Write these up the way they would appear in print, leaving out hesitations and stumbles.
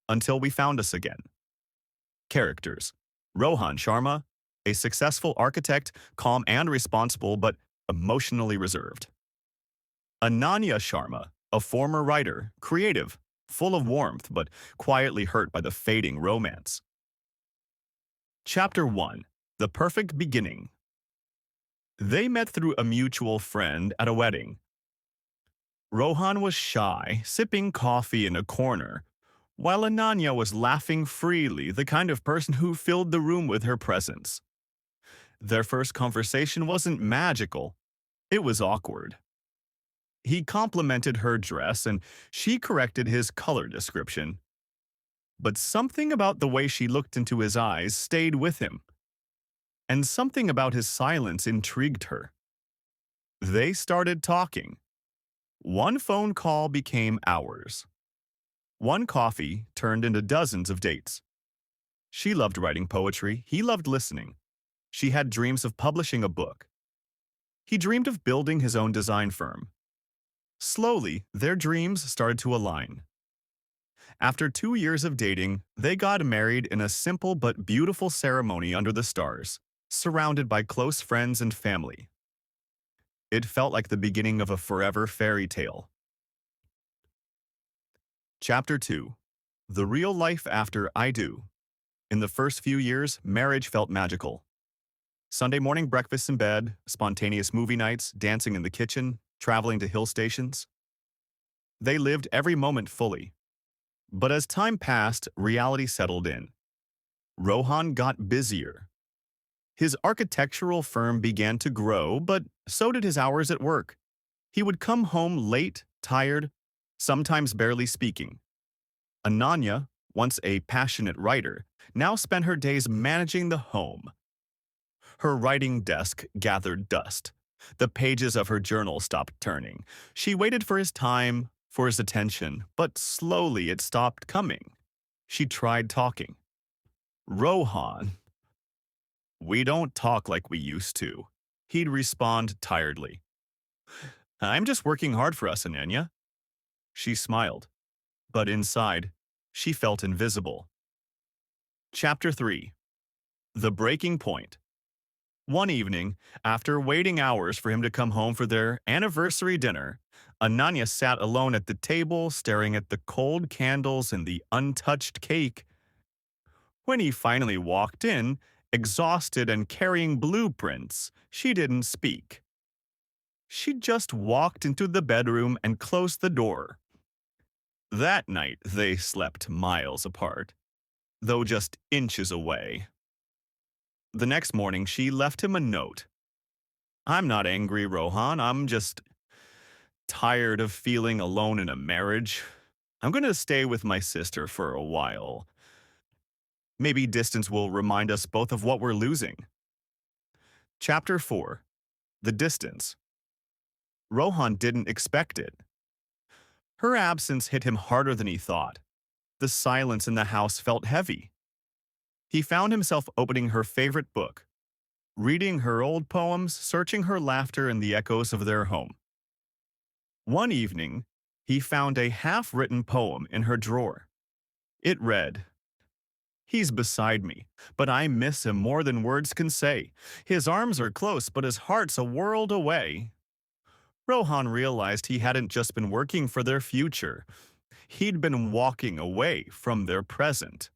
until we found us again. Characters: Rohan Sharma, a successful architect, calm and responsible but emotionally reserved. Ananya Sharma, a former writer, creative, full of warmth but quietly hurt by the fading romance. Chapter 1: The Perfect Beginning. They met through a mutual friend at a wedding. Rohan was shy, sipping coffee in a corner, while Ananya was laughing freely, the kind of person who filled the room with her presence. Their first conversation wasn't magical, it was awkward. He complimented her dress and she corrected his color description. But something about the way she looked into his eyes stayed with him, and something about his silence intrigued her. They started talking. One phone call became hours. One coffee turned into dozens of dates. She loved writing poetry, he loved listening. She had dreams of publishing a book. He dreamed of building his own design firm. Slowly, their dreams started to align. After 2 years of dating, they got married in a simple but beautiful ceremony under the stars, surrounded by close friends and family. It felt like the beginning of a forever fairy tale. Chapter 2: The Real Life After I Do. In the first few years, marriage felt magical. Sunday morning breakfasts in bed, spontaneous movie nights, dancing in the kitchen, traveling to hill stations. They lived every moment fully. But as time passed, reality settled in. Rohan got busier. His architectural firm began to grow, but so did his hours at work. He would come home late, tired, sometimes barely speaking. Ananya, once a passionate writer, now spent her days managing the home. Her writing desk gathered dust. The pages of her journal stopped turning. She waited for his time, for his attention, but slowly it stopped coming. She tried talking. Rohan, we don't talk like we used to. He'd respond tiredly. I'm just working hard for us, Ananya. She smiled, but inside, she felt invisible. Chapter 3: The Breaking Point. One evening, after waiting hours for him to come home for their anniversary dinner, Ananya sat alone at the table, staring at the cold candles and the untouched cake. When he finally walked in, exhausted and carrying blueprints, she didn't speak. She just walked into the bedroom and closed the door. That night, they slept miles apart, though just inches away. The next morning, she left him a note. I'm not angry, Rohan. I'm just tired of feeling alone in a marriage. I'm going to stay with my sister for a while. Maybe distance will remind us both of what we're losing. Chapter 4: The Distance. Rohan didn't expect it. Her absence hit him harder than he thought. The silence in the house felt heavy. He found himself opening her favorite book, reading her old poems, searching her laughter in the echoes of their home. One evening, he found a half-written poem in her drawer. It read, "He's beside me, but I miss him more than words can say. His arms are close, but his heart's a world away." Rohan realized he hadn't just been working for their future. He'd been walking away from their present.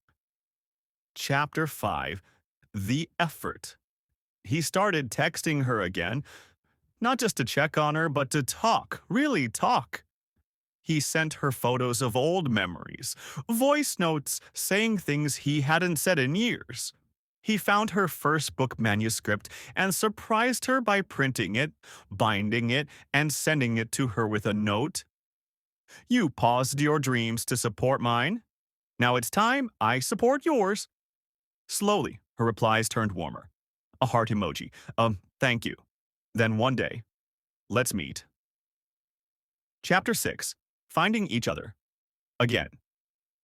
Chapter 5: The Effort. He started texting her again, not just to check on her, but to talk, really talk. He sent her photos of old memories, voice notes saying things he hadn't said in years. He found her first book manuscript and surprised her by printing it, binding it, and sending it to her with a note. You paused your dreams to support mine. Now it's time I support yours. Slowly, her replies turned warmer. A heart emoji. Thank you. Then one day, let's meet. Chapter 6: Finding Each Other. Again,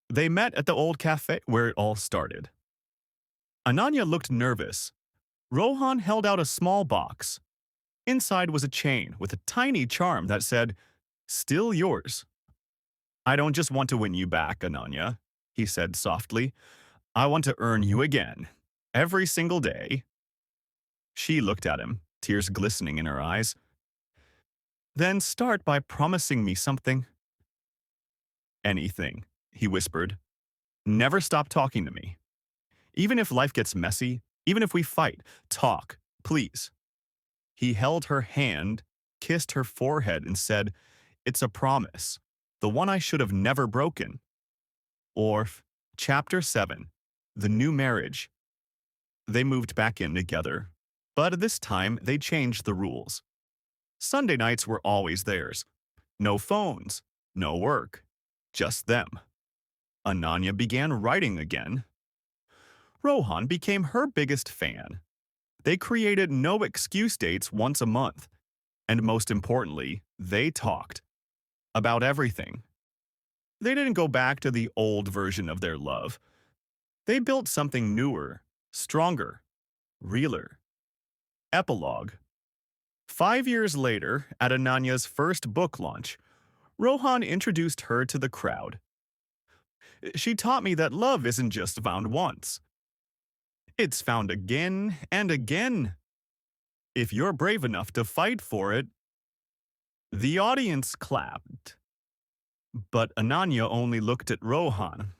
they met at the old cafe where it all started. Ananya looked nervous. Rohan held out a small box. Inside was a chain with a tiny charm that said, "Still yours." I don't just want to win you back, Ananya. he said softly. I want to earn you again. Every single day. She looked at him, tears glistening in her eyes. Then start by promising me something. Anything, he whispered. Never stop talking to me. Even if life gets messy, even if we fight, talk, please. He held her hand, kissed her forehead, and said, It's a promise, the one I should have never broken. Orf, Chapter 7, The New Marriage. They moved back in together, but this time they changed the rules. Sunday nights were always theirs. No phones, no work, just them. Ananya began writing again. Rohan became her biggest fan. They created no excuse dates once a month. And most importantly, they talked about everything. They didn't go back to the old version of their love. They built something newer, stronger, realer. Epilogue. 5 years later, at Ananya's first book launch, Rohan introduced her to the crowd. She taught me that love isn't just found once. It's found again and again. If you're brave enough to fight for it. The audience clapped. But Ananya only looked at Rohan.